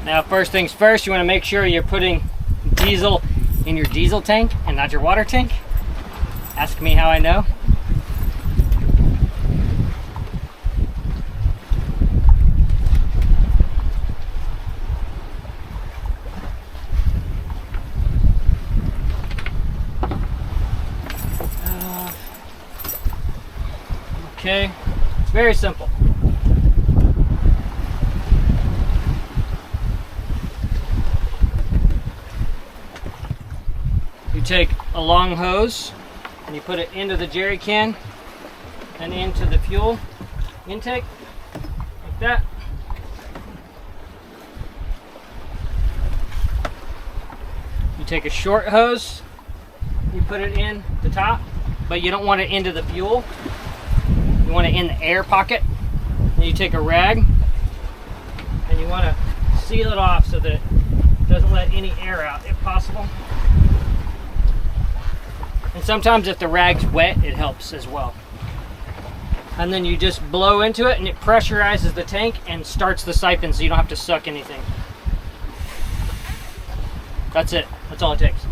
Now, first things first, you want to make sure you're putting diesel in your diesel tank and not your water tank. Ask me how I know. Okay, it's very simple. You take a long hose and you put it into the jerry can and into the fuel intake, like that. You take a short hose, you put it in the top, but you don't want it into the fuel. You want it in the air pocket. Then you take a rag and you want to seal it off so that it doesn't let any air out if possible. And sometimes if the rag's wet, it helps as well. And then you just blow into it and it pressurizes the tank and starts the siphon so you don't have to suck anything. That's it. That's all it takes.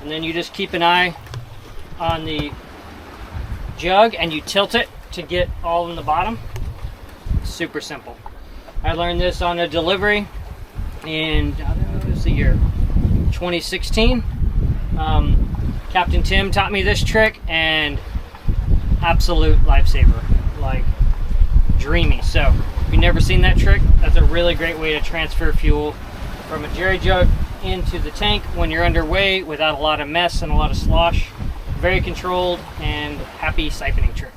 And then you just keep an eye on the jug and you tilt it to get all in the bottom. Super simple. I learned this on a delivery in, what was the year? 2016. Captain Tim taught me this trick and absolute lifesaver, like dreamy. So if you've never seen that trick, that's a really great way to transfer fuel from a jerry jug into the tank when you're underway without a lot of mess and a lot of slosh. Very controlled and happy siphoning trick.